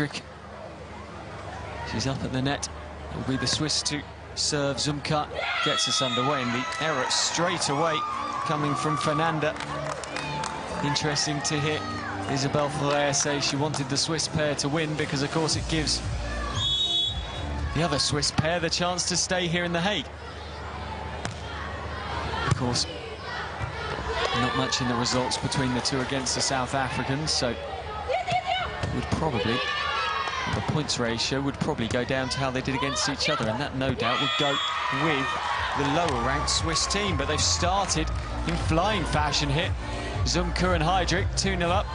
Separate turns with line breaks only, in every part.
Heidrich. She's up at the net. It will be the Swiss to serve. Zumkehr gets us underway, and the error straight away coming from Fernanda. Interesting to hear Isabelle Ferrer say she wanted the Swiss pair to win because, of course, it gives the other Swiss pair the chance to stay here in The Hague. Of course, not much in the results between the two against the South Africans, so would probably, the points ratio would probably go down to how they did against each other, and that no doubt would go with the lower-ranked Swiss team. But they've started in flying fashion here. Zumkehr and Heidrich 2-0 up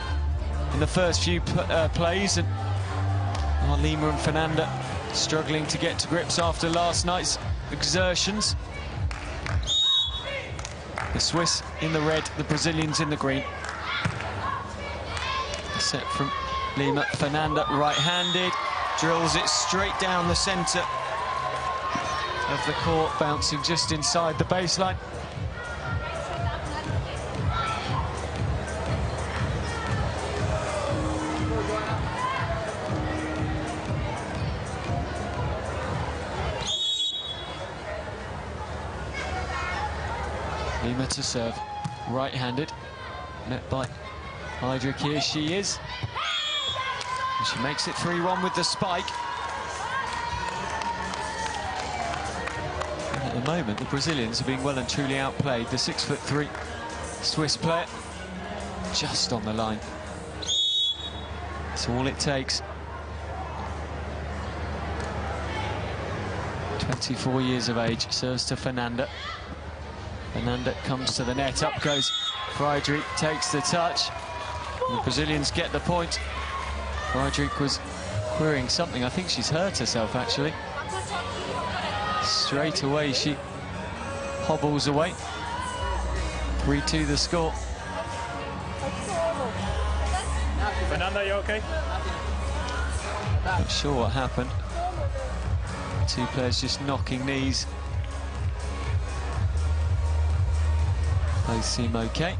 in the first few plays, and Lima and Fernanda struggling to get to grips after last night's exertions. The Swiss in the red, the Brazilians in the green. A set from Lima. Fernanda, right-handed, drills it straight down the centre of the court, bouncing just inside the baseline. Lima to serve, right-handed, met by Heidrich. Here she is. And she makes it 3-1 with the spike. And at the moment, the Brazilians are being well and truly outplayed. The 6'3" Swiss player just on the line. That's all it takes. 24 years of age, serves to Fernanda. Fernanda comes to the net, up goes Heidrich, takes the touch. And the Brazilians get the point. Heidrich was querying something. I think she's hurt herself, actually. Straight away, she hobbles away. 3-2 the score.
Fernanda, you okay?
Not sure what happened. Two players just knocking knees. Both seem okay.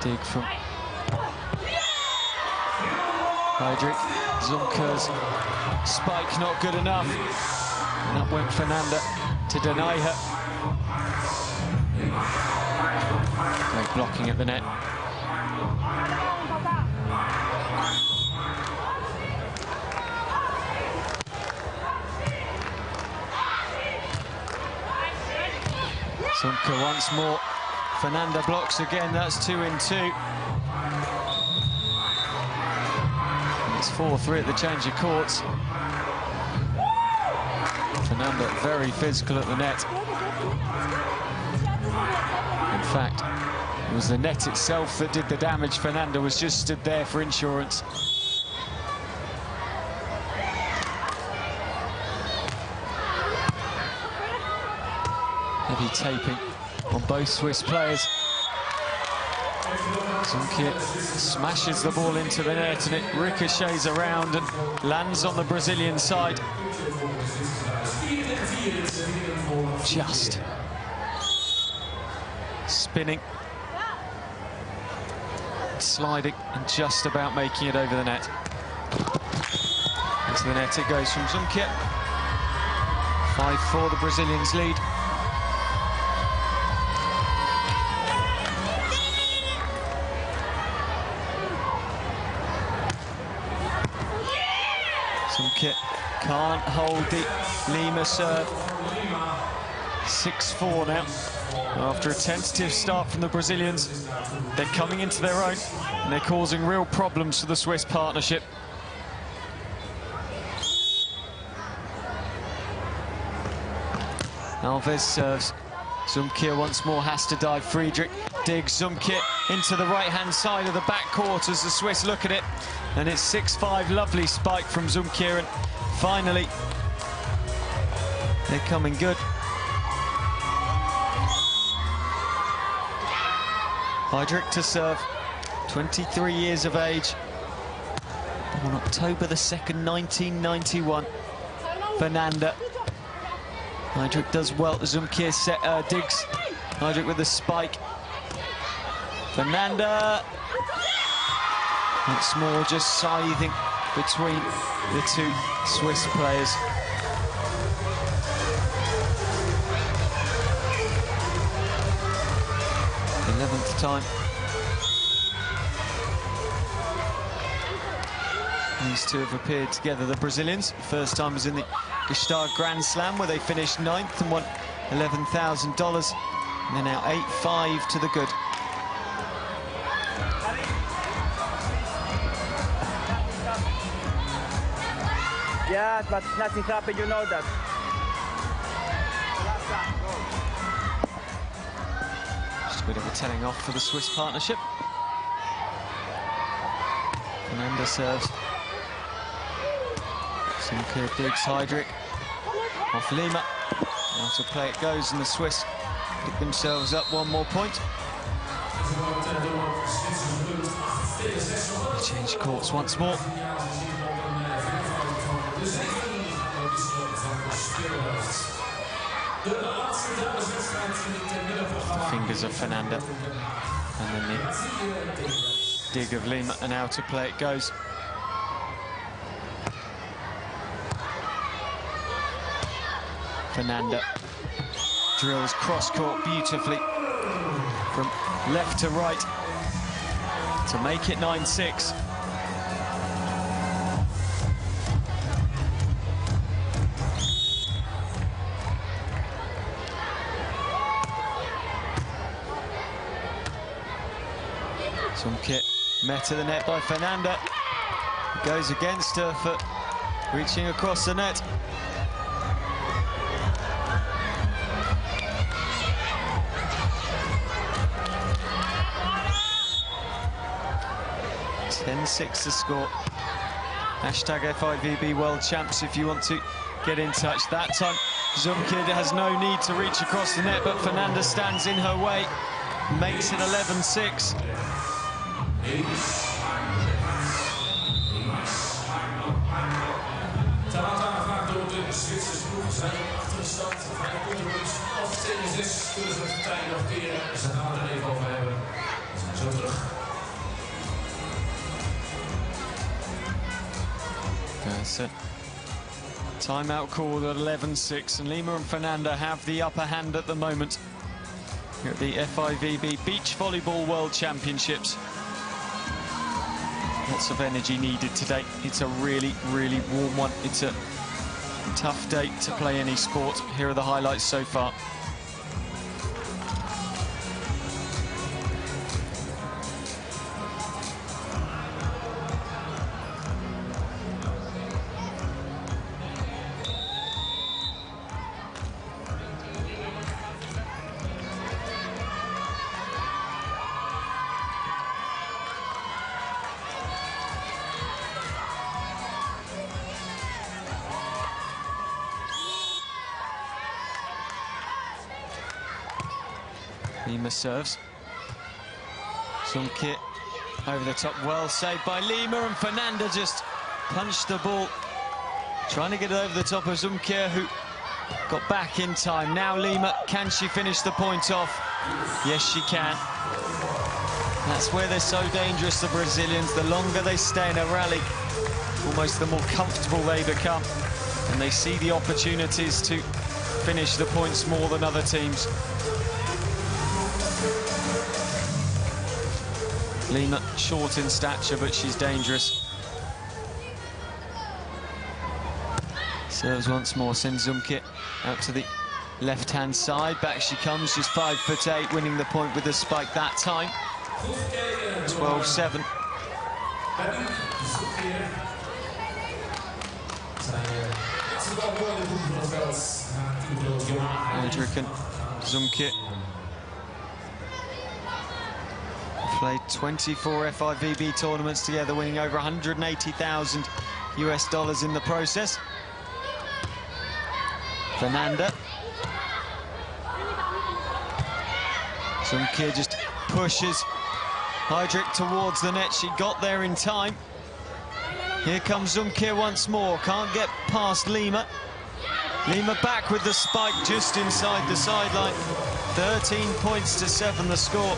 Dig from Heidrich. Zumkehr's spike not good enough. And up went Fernanda to deny her. Great blocking at the net. Zumkehr once more. Fernanda blocks again. That's 2-2. It's 4-3 at the change of courts. Fernanda very physical at the net. In fact, it was the net itself that did the damage. Fernanda was just stood there for insurance. Heavy taping on both Swiss players. Zumkehr smashes the ball into the net, and it ricochets around and lands on the Brazilian side. Just spinning, sliding, and just about making it over the net. Into the net it goes from Zumkehr. 5-4 the Brazilians lead. Zumkehr can't hold the Lima serve. 6-4 now. After a tentative start from the Brazilians, they're coming into their own, and they're causing real problems for the Swiss partnership. Alves serves. Zumkehr once more has to dive. Friedrich digs. Zumkehr into the right-hand side of the backcourt as the Swiss look at it. And it's 6-5, lovely spike from Zumkehr, and finally, they're coming good. Heidrich to serve, 23 years of age. On October the 2nd, 1991. Fernanda. Heidrich does well. Zumkehr digs Heidrich with the spike. Fernanda. Once more, just scything between the two Swiss players. The 11th time. These two have appeared together, the Brazilians. First time was in the Gestalt Grand Slam, where they finished 9th and won $11,000. And they're now 8-5 to the good.
Yeah, but nothing happened, you know that.
Just a bit of a telling off for the Swiss partnership. Fernanda serves. Zumkehr digs Heidrich. Off Lima. Out of play it goes, and the Swiss pick themselves up one more point. They change courts once more. The fingers of Fernanda, and then the dig of Lima, and out of play it goes. Fernanda drills cross-court beautifully from left to right to make it 9-6. Zumkehr met to the net by Fernanda. Goes against her for reaching across the net. .10-6 the score. Hashtag FIVB World Champs if you want to get in touch. That time Zumkehr has no need to reach across the net, but Fernanda stands in her way, makes it 11-6. That's it. Timeout called at 11-6, and Lima and Fernanda have the upper hand at the moment here at the FIVB Beach Volleyball World Championships. Lots of energy needed today. It's a really, really warm one. It's a tough day to play any sport. Here are the highlights so far. Lima serves. Zumkehr over the top, well saved by Lima, and Fernanda just punched the ball, trying to get it over the top of Zumkehr, who got back in time. Now Lima, can she finish the point off? Yes, she can. That's where they're so dangerous, the Brazilians. The longer they stay in a rally, almost the more comfortable they become, and they see the opportunities to finish the points more than other teams. Lima short in stature, but she's dangerous. Serves once more, sends Zumkehr out to the left-hand side. Back she comes, she's 5'8", winning the point with the spike that time. 12-7. Heidrich and Zumkehr played 24 FIVB tournaments together, winning over $180,000 US in the process. Fernanda. Zumkehr just pushes Heidrich towards the net. She got there in time. Here comes Zumkehr once more. Can't get past Lima. Lima back with the spike just inside the sideline. 13 points to 7 the score.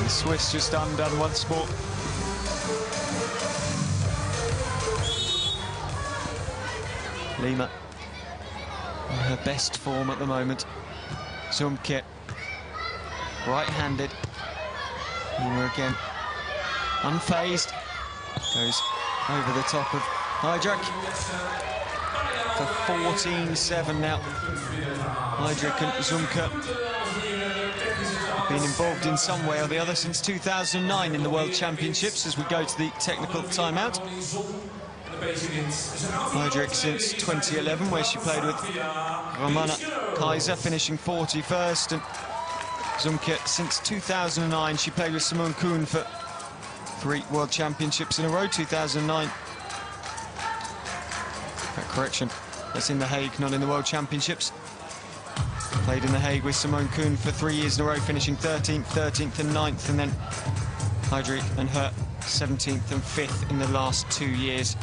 The Swiss just undone once more. Lima on her best form at the moment. Zumkehr, right-handed. Lima again, unfazed. Goes over the top of Heidrich for 14-7 now. Heidrich and Zumkehr have been involved in some way or the other since 2009 in the World Championships as we go to the technical timeout. Heidrich since 2011, where she played with Ramona Kaiser, finishing 41st, and Zumkehr since 2009. She played with Simone Kuhn for 3 World Championships in a row. 2009. Correction, that's in The Hague, not in the World Championships. Played in The Hague with Simone Kuhn for 3 years in a row, finishing 13th, 13th and 9th, and then Heidrich and her 17th and 5th in the last 2 years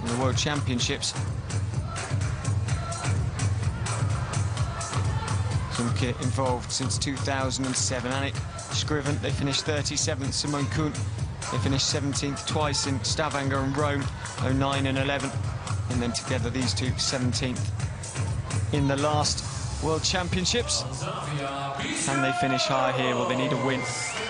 in the World Championships. Zumkehr involved since 2007. Annick Scriven, they finished 37th. Simone Kuhn, they finished 17th twice in Stavanger and Rome, 09 and 11. And then together these two, 17th in the last World Championships. Can they finish high here? Well, they need a win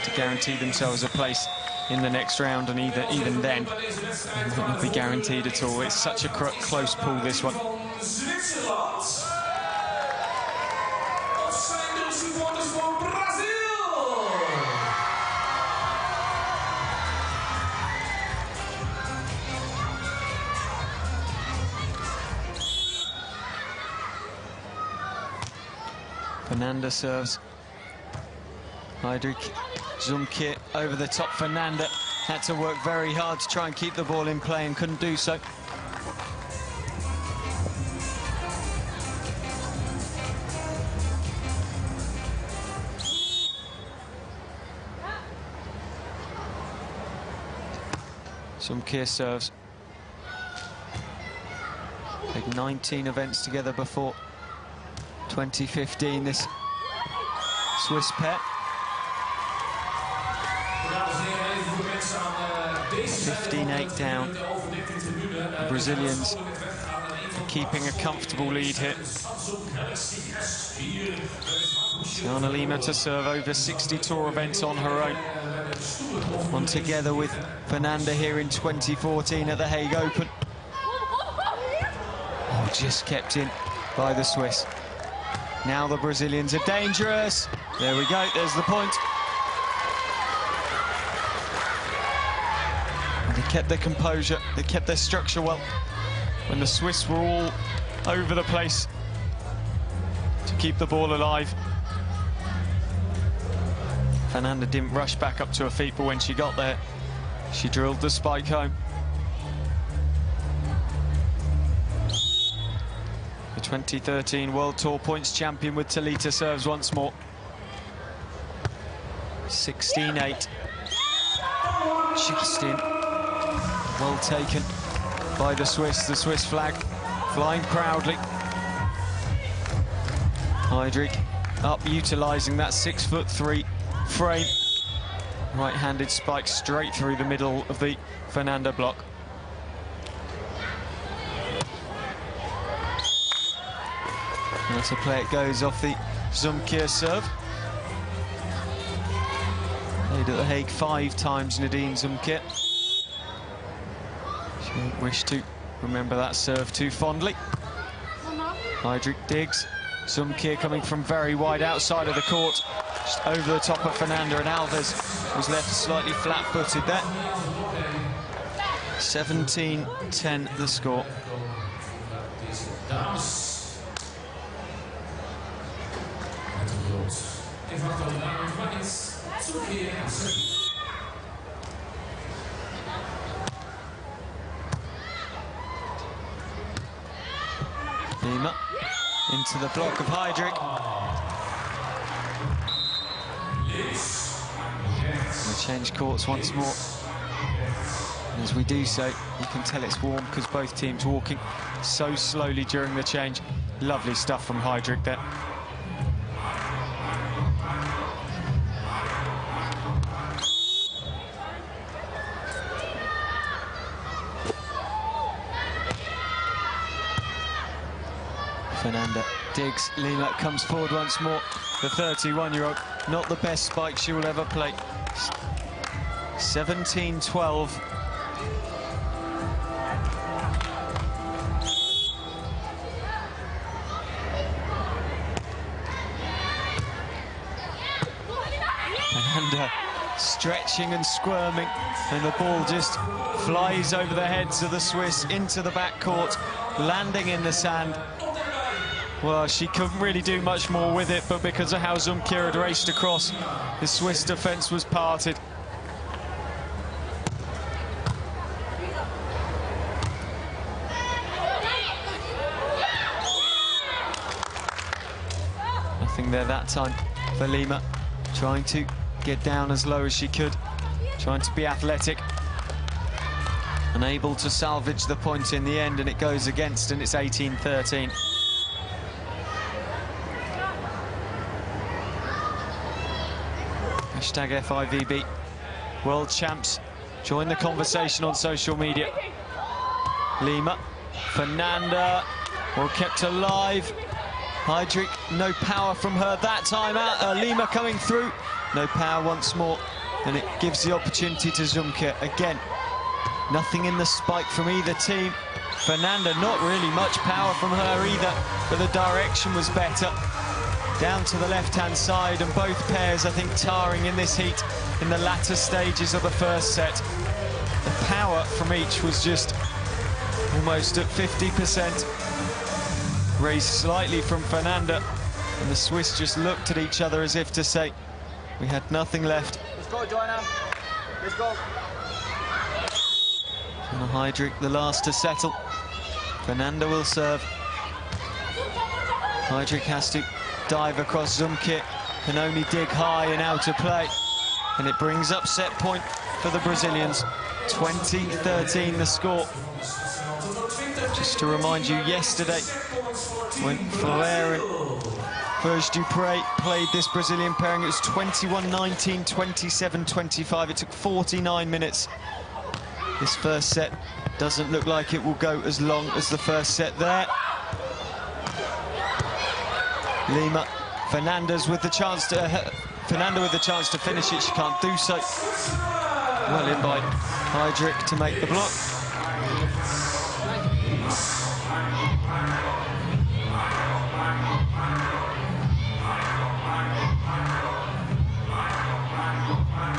to guarantee themselves a place in the next round, and even then, it won't be guaranteed at all. It's such a close pull, this one. Fernanda serves. Heidrich, Zumkehr over the top. Fernanda had to work very hard to try and keep the ball in play and couldn't do so. Zumkehr serves. Played 19 events together before 2015, this Swiss pair. 15-8 down. The Brazilians keeping a comfortable lead here. Tiana Lima to serve, over 60 tour events on her own. On together with Fernanda here in 2014 at the Hague Open. Oh, just kept in by the Swiss. Now the Brazilians are dangerous. There we go, there's the point. And they kept their composure, they kept their structure well when the Swiss were all over the place to keep the ball alive. Fernanda didn't rush back up to her feet, but when she got there, she drilled the spike home. The 2013 World Tour points champion with Talita serves once more. 16-8. Just in. Well taken by the Swiss. The Swiss flag flying proudly. Heidrich up, utilising that 6'3" frame. Right-handed spike straight through the middle of the Fernanda block. And that's a play, it goes off the Zumkehr serve. Played at the Hague 5 times, Nadine Zumkehr. She won't wish to remember that serve too fondly. Heidrich digs. Zumkehr coming from very wide outside of the court, just over the top of Fernanda, and Alves was left slightly flat-footed there. 17-10 the score. Lima into the block of Heidrich. We'll change courts once more. And as we do so, you can tell it's warm because both teams walking so slowly during the change. Lovely stuff from Heidrich there. Fernanda digs, Lima comes forward once more. The 31-year-old, not the best spike she will ever play. 17-12. Fernanda stretching and squirming, and the ball just flies over the heads of the Swiss into the backcourt, landing in the sand. Well, she couldn't really do much more with it, but because of how Zumkehr had raced across, the Swiss defence was parted. Nothing there that time for Lima, trying to get down as low as she could, trying to be athletic. Unable to salvage the point in the end, and it goes against, and it's 18-13. Hashtag FIVB World Champs. Join the conversation on social media. Lima, Fernanda, well kept alive. Heidrich, no power from her that time out. Lima coming through, no power once more, and it gives the opportunity to Zumkehr again. Nothing in the spike from either team. Fernanda, not really much power from her either, but the direction was better. Down to the left-hand side, and both pairs, I think, tarring in this heat in the latter stages of the first set. The power from each was just almost at 50%. Raised slightly from Fernanda, and the Swiss just looked at each other as if to say, we had nothing left.
Let's go, Joanna. Let's go.
And Heidrich, the last to settle. Fernanda will serve. Heidrich has to dive across Zumkehr, can only dig high and out of play. And it brings up set point for the Brazilians. 20-13 the score. Just to remind you, yesterday, when Fleur and Verge-Dupre played this Brazilian pairing, it was 21-19, 27-25. It took 49 minutes. This first set doesn't look like it will go as long as the first set there. Lima, Fernanda with the chance to finish it. She can't do so. Well in by Heidrich to make the block.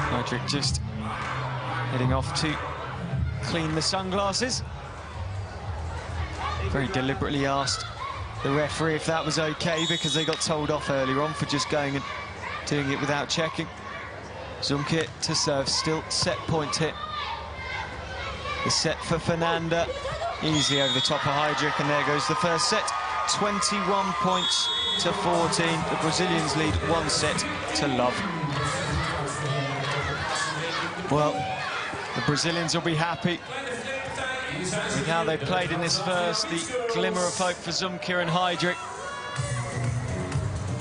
Heidrich just heading off to clean the sunglasses. Very deliberately asked the referee if that was okay, because they got told off earlier on for just going and doing it without checking. Zumkehr to serve, still set point here. The set for Fernanda, easy over the top of Heidrich, and there goes the first set. 21 points to 14. The Brazilians lead 1 set to love. Well, the Brazilians will be happy with how they played in this first. The glimmer of hope for Zumkehr and Heidrich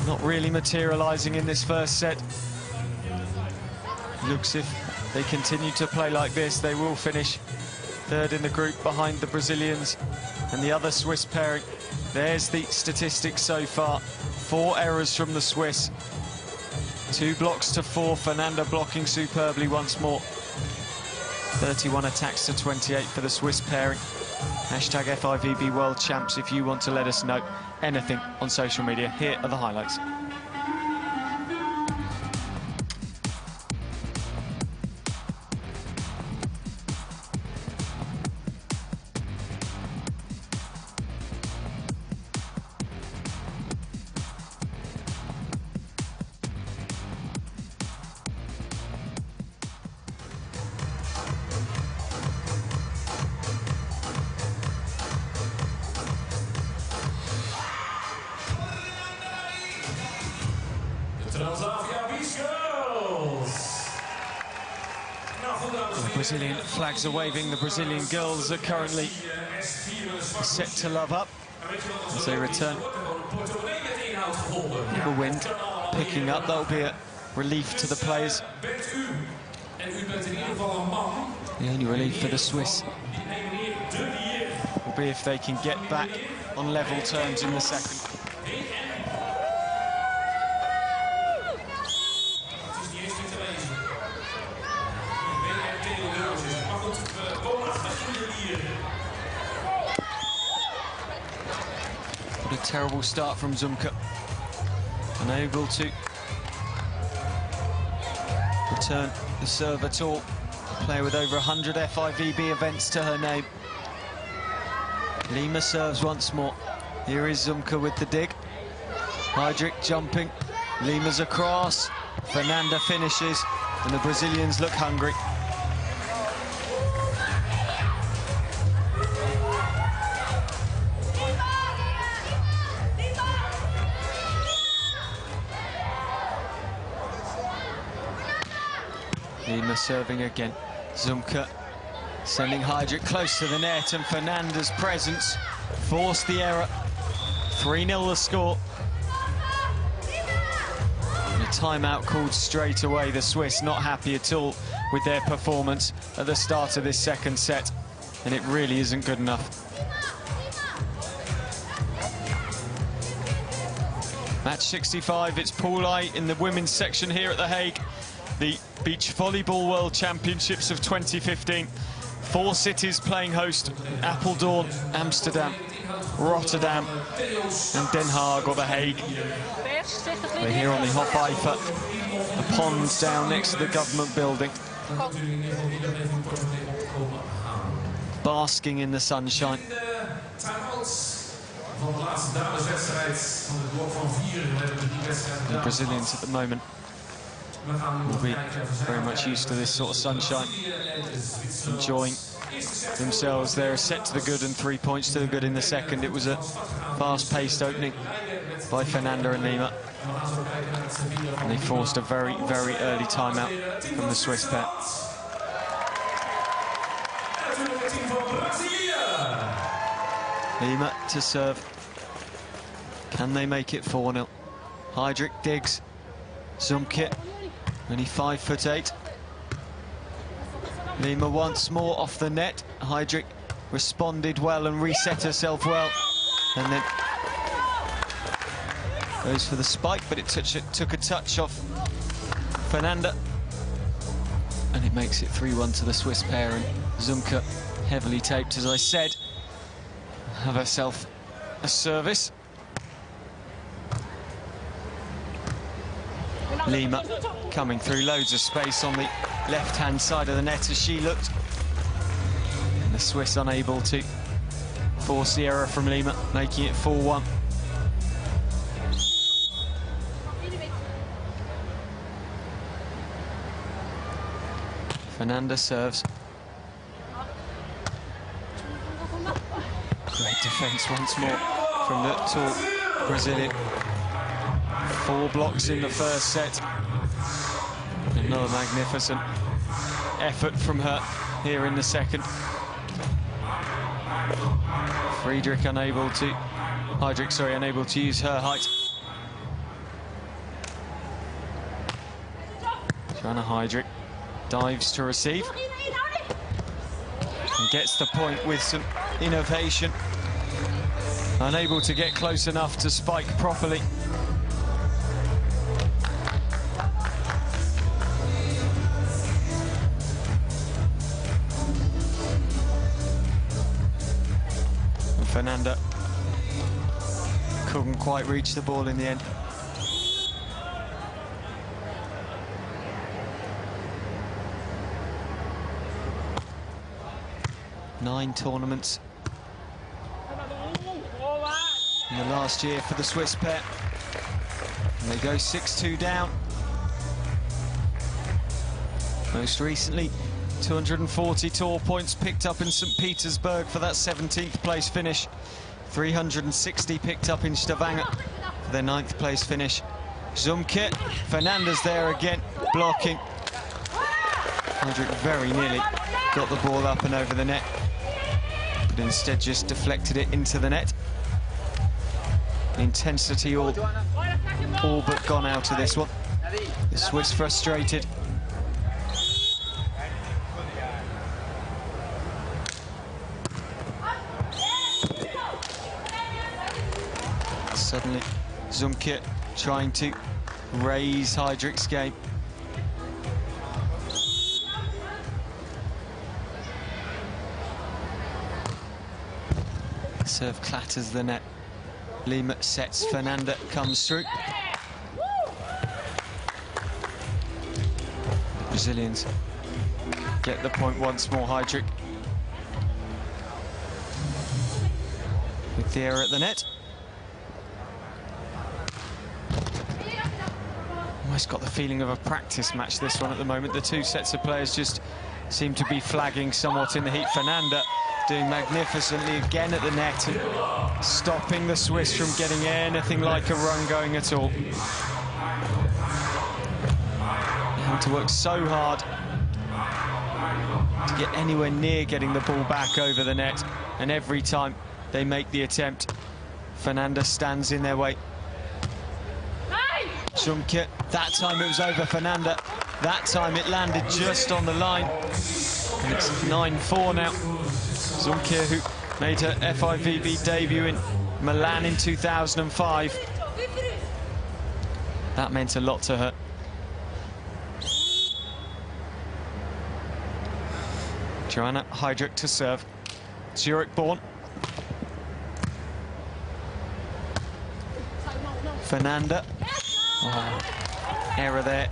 not really materialising in this first set. Looks if they continue to play like this, they will finish third in the group behind the Brazilians and the other Swiss pairing. There's the statistics so far. 4 errors from the Swiss. 2 blocks to 4. Fernanda blocking superbly once more. 31 attacks to 28 for the Swiss pairing. Hashtag FIVB World Champs if you want to let us know anything on social media. Here are the highlights. Brazilian flags are waving. The Brazilian girls are currently set to love up as they return. The wind picking up, that'll be a relief to the players. The only relief for the Swiss will be if they can get back on level terms in the second. What a terrible start from Zumkehr. Unable to return the serve at all. Player with over 100 FIVB events to her name. Lima serves once more. Here is Zumkehr with the dig. Heidrich jumping. Lima's across. Fernanda finishes. And the Brazilians look hungry. Lima serving again. Zumkehr sending Heidrich close to the net, and Fernanda's presence forced the error. 3-0 the score. And a timeout called straight away. The Swiss not happy at all with their performance at the start of this second set, and it really isn't good enough. Match 65, it's Pool I in the women's section here at The Hague. The Beach Volleyball World Championships of 2015. 4 cities playing host: Apeldoorn, Amsterdam, Rotterdam and Den Haag, or The Hague. We're here on the Hofeifer, the pond down next to the government building. Basking in the sunshine. The Brazilians at the moment will be very much used to this sort of sunshine, enjoying themselves. They're set to the good and 3 points to the good in the second. It was a fast-paced opening by Fernanda and Lima, and they forced a very, very early timeout from the Swiss pair. Lima to serve. Can they make it 4-0? Heidrich digs. Zumkehr, only 5'8". Lima once more off the net. Heidrich responded well and reset herself well, and then goes for the spike, but it took a touch off Fernanda, and it makes it 3-1 to the Swiss pair. And Zumkehr, heavily taped, as I said, have herself a service. Lima coming through, loads of space on the left-hand side of the net as she looked. And the Swiss unable to force the error from Lima, making it 4-1. Fernanda serves. Great defence once more from the tall Brazilian. 4 blocks in the first set. Another magnificent effort from her here in the second. Heidrich unable to use her height. Joanna Heidrich dives to receive and gets the point with some innovation. Unable to get close enough to spike properly. And Fernanda couldn't quite reach the ball in the end. Nine tournaments in the last year for the Swiss pair. And they go 6-2 down. Most recently, 240 tour points picked up in St. Petersburg for that 17th place finish. 360 picked up in Stavanger for their 9th place finish. Zumkehr, Fernanda's there again, blocking. Heidrich very nearly got the ball up and over the net, but instead just deflected it into the net. The intensity all but gone out of this one. The Swiss frustrated. Suddenly, Zumkehr trying to raise Heidrich's game. Serve clatters the net. Lima sets, Fernanda comes through. The Brazilians get the point once more, Heidrich. With the error at the net. Almost got the feeling of a practice match, this one, at the moment. The two sets of players just seem to be flagging somewhat in the heat. Fernanda doing magnificently again at the net and stopping the Swiss from getting anything like a run going at all. They have to work so hard to get anywhere near getting the ball back over the net, and every time they make the attempt, Fernanda stands in their way. Zumkehr, that time it was over Fernanda. That time it landed just on the line. And it's 9-4 now. Zumkehr, who made her FIVB debut in Milan in 2005. That meant a lot to her. Joanna Heidrich to serve. Zurich-born. Fernanda. Oh, error there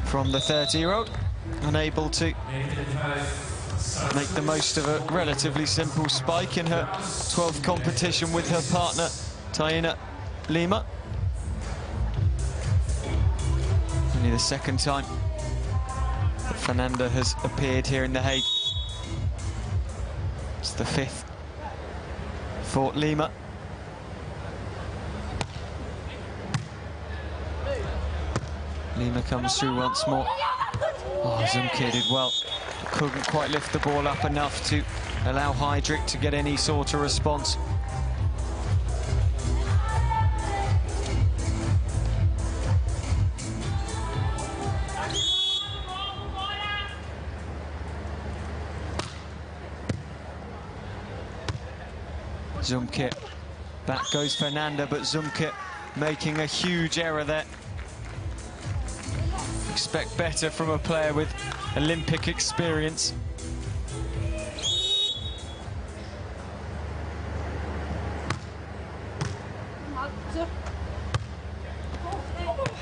from the 30-year-old, unable to make the most of a relatively simple spike in her 12th competition with her partner, Taina Lima. Only the second time that Fernanda has appeared here in The Hague. It's the 5th for Lima. Lima comes through once more. Oh, Zumkehr did well. Couldn't quite lift the ball up enough to allow Heidrich to get any sort of response. Zumkehr. Back goes Fernanda, but Zumkehr making a huge error there. Expect better from a player with Olympic experience.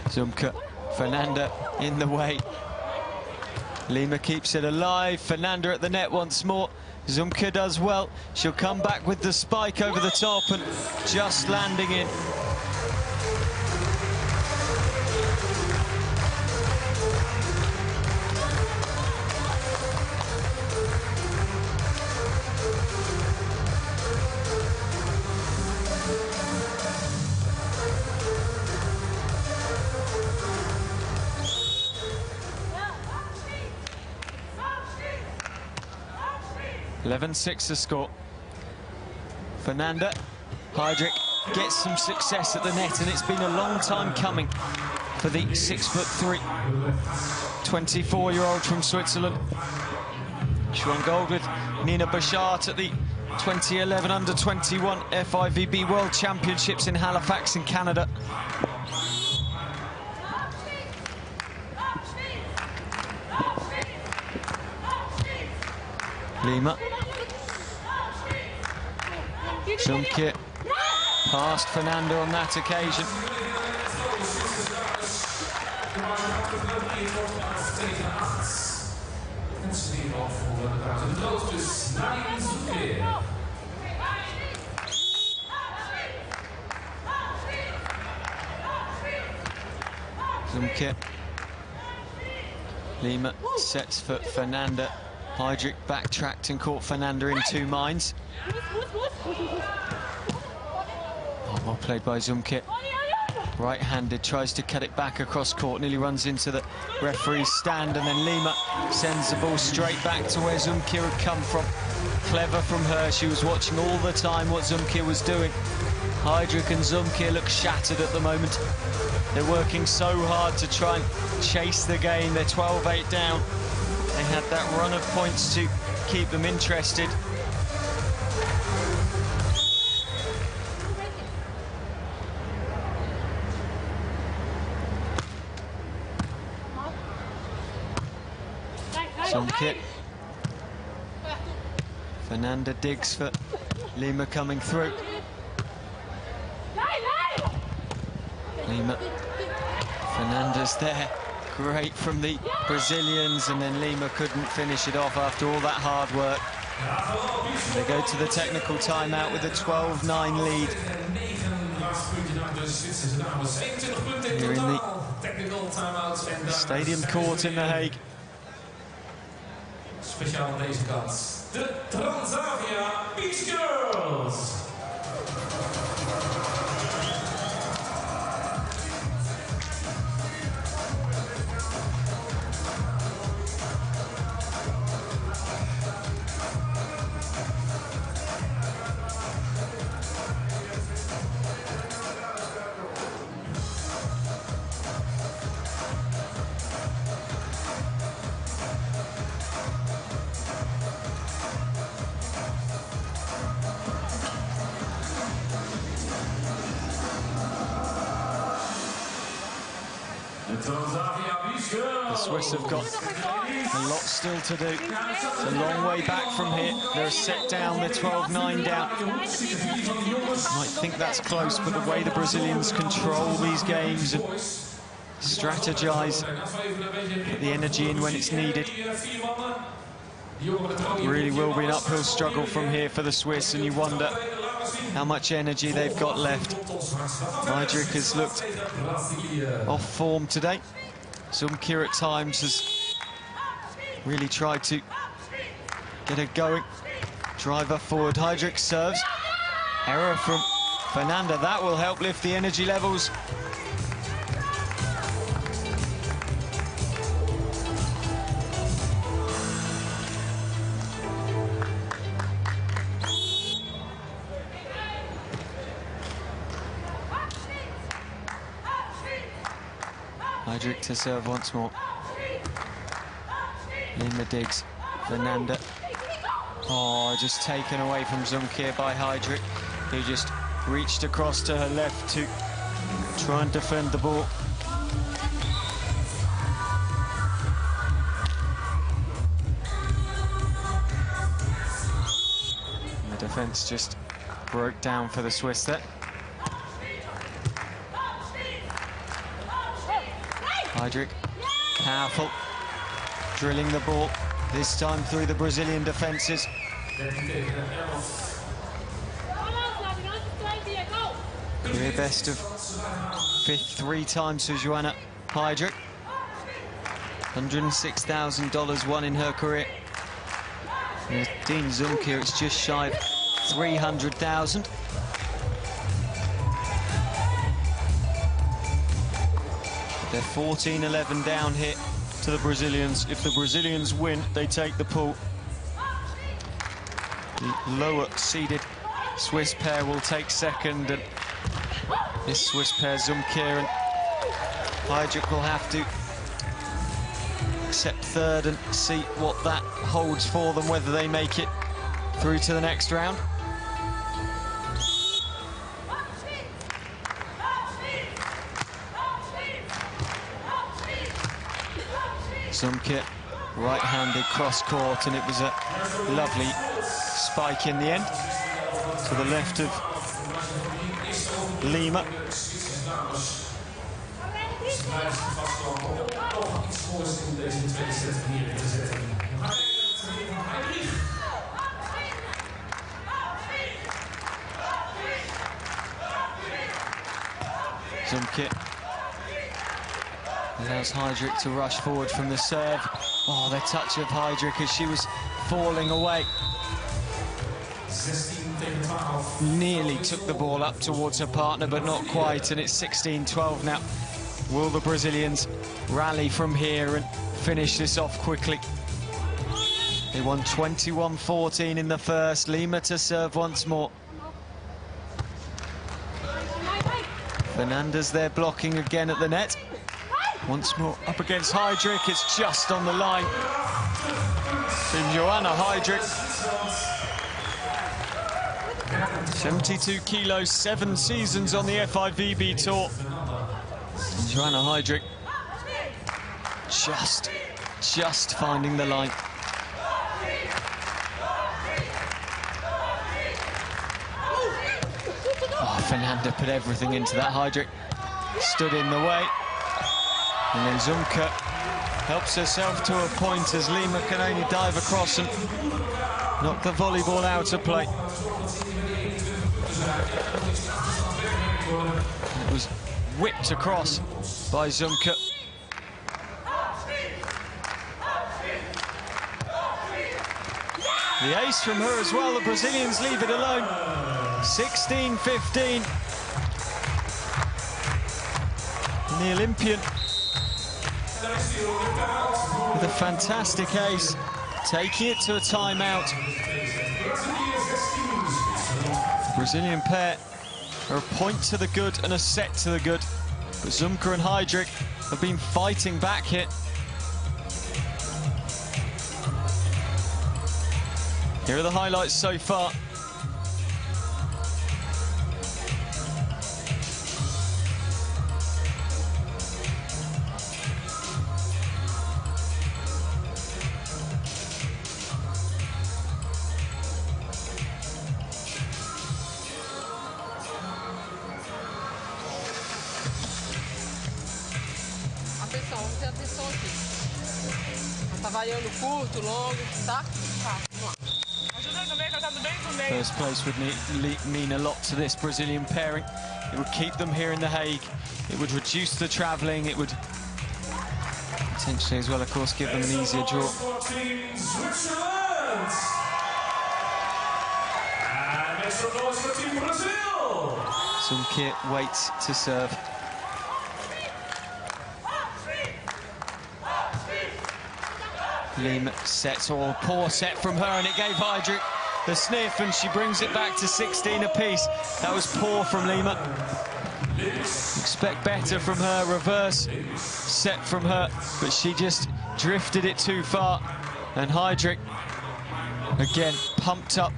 Zumkehr, Fernanda in the way. Lima keeps it alive. Fernanda at the net once more. Zumkehr does well. She'll come back with the spike over the top and just landing in. (11-6) the score. Fernanda, Heidrich gets some success at the net, and it's been a long time coming for the 6'3", 24-year-old from Switzerland. She won gold with Nina Bouchard at the 2011 Under-21 FIVB World Championships in Halifax in Canada. Lima. Zumkehr past Fernanda on that occasion. Zumkehr. Lima sets for Fernanda. Heidrich backtracked and caught Fernanda in two minds. Oh, well played by Zumkehr. Right-handed, tries to cut it back across court, nearly runs into the referee's stand, and then Lima sends the ball straight back to where Zumkehr had come from. Clever from her, she was watching all the time what Zumkehr was doing. Heidrich and Zumkehr look shattered at the moment. They're working so hard to try and chase the game. They're 12-8 down. They had that run of points to keep them interested. Zumkehr. Fernanda digs for Lima coming through. Lima. Fernanda's there. Great from the Brazilians, and then Lima couldn't finish it off after all that hard work. They go to the technical timeout with a 12-9 lead. Here in the Stadium Court in The Hague.
Speciaal aan deze kant, de Transavia Beach Girls.
The Swiss have got a lot still to do. It's a long way back from here. They're a set down, they're 12-9 down. You might think that's close, but the way the Brazilians control these games and strategize, put the energy in when it's needed. It really will be an uphill struggle from here for the Swiss, and you wonder how much energy they've got left. Heidrich has looked off form today. Zumkehr at times has really tried to get her going, drive her forward. Heidrich serves. Error from Fernanda. That will help lift the energy levels. Heidrich to serve once more. Lima digs. Fernanda. Oh, just taken away from Zumkehr by Heidrich, who just reached across to her left to try and defend the ball. And the defence just broke down for the Swiss there. Heidrich, powerful, drilling the ball, this time through the Brazilian defences. Career best of fifth 3 times for Joanna Heidrich. $106,000 won in her career. And Dean Zumkehr, it's just shy of 300,000. They're 14-11 down here to the Brazilians. If the Brazilians win, they take the pool. The lower-seeded Swiss pair will take second, and this Swiss pair, Zumkehr and Heidrich, will have to accept third and see what that holds for them, whether they make it through to the next round. Zumkehr, right-handed cross-court, and it was a lovely spike in the end to the left of Lima. Zumkehr allows Heidrich to rush forward from the serve. Oh, the touch of Heidrich as she was falling away.
16
Nearly took the ball up towards her partner, but not quite, and it's 16-12 now. Will the Brazilians rally from here and finish this off quickly? They won 21-14 in the first. Lima to serve once more. Fernanda's there blocking again at the net. Once more up against Heidrich. It's just on the line. From Joanna Heidrich. 72 kilos, 7 seasons on the FIVB tour. And Joanna Heidrich just finding the line. Oh, Fernanda put everything into that. Heidrich stood in the way. And then Zumkehr helps herself to a point as Lima can only dive across and knock the volleyball out of play. It was whipped across by Zumkehr. The ace from her as well. The Brazilians leave it alone. 16-15. And the Olympian with a fantastic ace, taking it to a timeout. The Brazilian pair are a point to the good and a set to the good. But Zumkehr and Heidrich have been fighting back here. Here are the highlights so far.
Atenção aqui. Tá variando curto, longo, tá? Tá, vamos lá.
First place would mean a lot to this Brazilian pairing. It would keep them here in The Hague. It would reduce the travelling. It would potentially as well, of course, give them an easier draw. Zumkehr waits to serve. Lima sets, or poor set from her, and it gave Heidrich the sniff, and she brings it back to 16 apiece. That was poor from Lima. Expect better from her. Reverse set from her, but she just drifted it too far. And Heidrich, again, pumped up.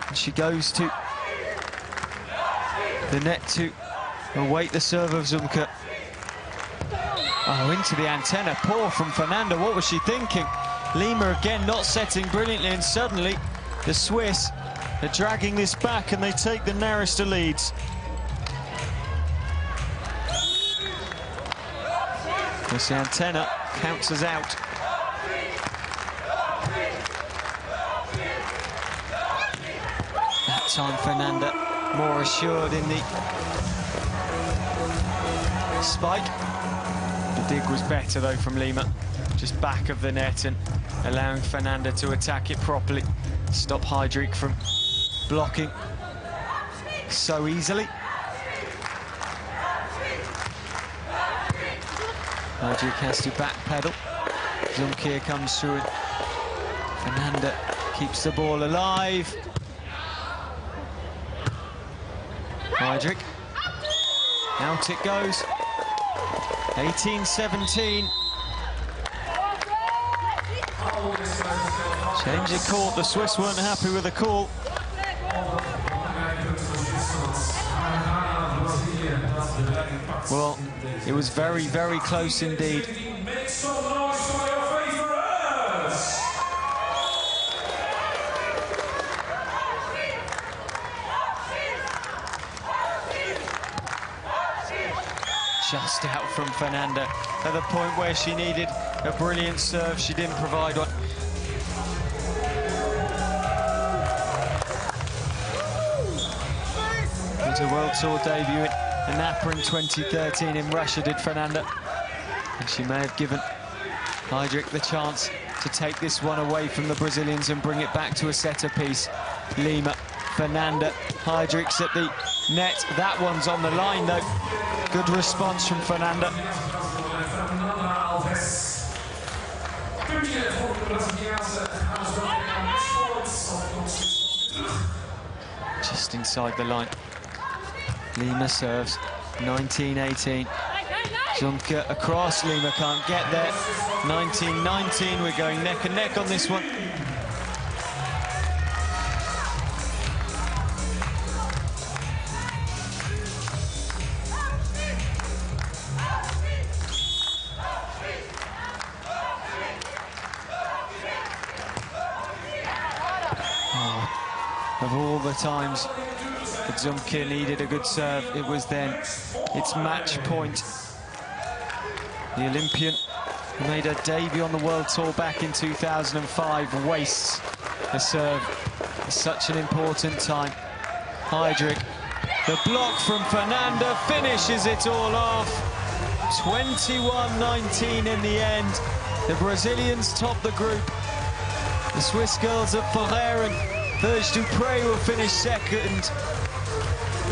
And she goes to the net to await the serve of Zumkehr. Oh, into the antenna. Poor from Fernanda. What was she thinking? Lima again not setting brilliantly, and suddenly the Swiss are dragging this back and they take the narrowest of leads. This antenna counts as out. That time Fernanda more assured in the spike. The dig was better though from Lima, just back of the net and allowing Fernanda to attack it properly. Stop Heidrich from blocking so easily. Heidrich has to backpedal. Zumkehr comes through and Fernanda keeps the ball alive. Heidrich, out it goes. 18-17. Change of court. The Swiss weren't happy with the call. Well, it was very, very close indeed. Just out from Fernanda at the point where she needed a brilliant serve. She didn't provide one. It's a World Tour debut in Napa in 2013 in Russia, did Fernanda. And she may have given Heidrich the chance to take this one away from the Brazilians and bring it back to a set apiece. Lima Fernanda. Heidrich's at the net. That one's on the line, though. Good response from Fernanda. Just inside the line. Lima serves. 19-18. Zumkehr across. Lima can't get there. 19-19. We're going neck and neck on this one. Of all the times that Zumkehr needed a good serve, it was then. It's match point. The Olympian who made her debut on the World Tour back in 2005 wastes a serve at such an important time. Heidrich, the block from Fernanda finishes it all off. 21-19 in the end. The Brazilians top the group. The Swiss girls at Ferrer and Heidrich Dupré will finish second,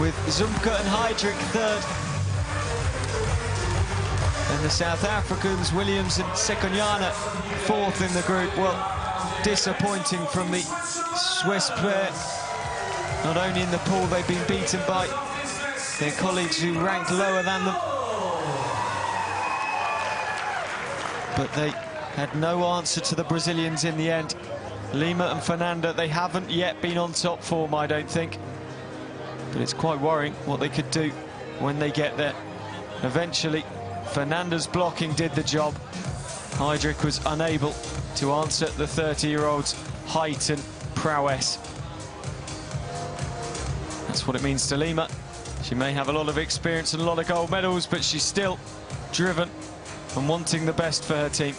with Zumkehr and Heidrich third. And the South Africans, Williams and Sekonyana, fourth in the group. Well, disappointing from the Swiss pair. Not only in the pool, they've been beaten by their colleagues who ranked lower than them, but they had no answer to the Brazilians in the end. Lima and Fernanda, they haven't yet been on top form, I don't think. But it's quite worrying what they could do when they get there. Eventually, Fernanda's blocking did the job. Heidrich was unable to answer the 30-year-old's height and prowess. That's what it means to Lima. She may have a lot of experience and a lot of gold medals, but she's still driven and wanting the best for her team.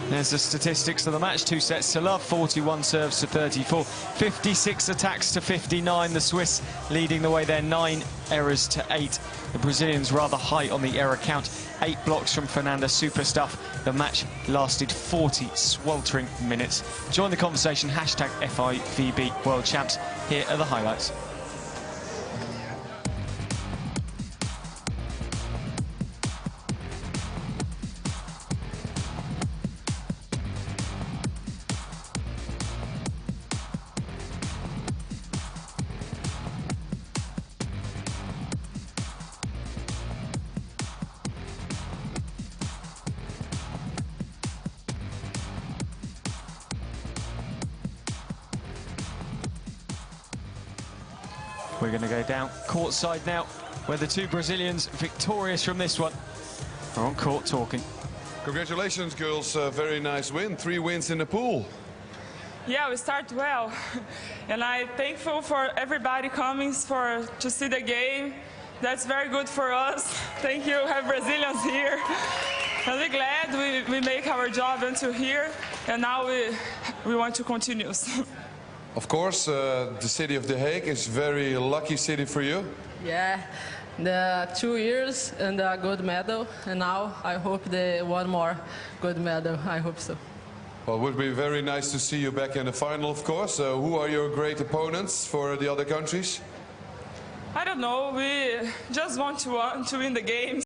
There's the statistics of the match. 2 sets to love, 41 serves to 34, 56 attacks to 59. The Swiss leading the way there, 9 errors to 8. The Brazilians rather high on the error count. 8 blocks from Fernanda, super stuff. The match lasted 40 sweltering minutes. Join the conversation, hashtag FIVB World Champs. Here are the highlights. We're going to go down courtside now, where the 2 Brazilians victorious from this one are on court talking.
Congratulations, girls. Very nice win. 3 wins in the pool.
Yeah, we start well. And I'm thankful for everybody coming to see the game. That's very good for us. Thank you, have Brazilians here. And we're glad we make our job until here. And now we want to continue.
Of course, the city of The Hague is a very lucky city for you.
Yeah, the 2 years and a gold medal, and now I hope the one more gold medal. I hope so.
Well, it would be very nice to see you back in the final, of course. Who are your great opponents for the other countries?
I don't know. We just want to win the games.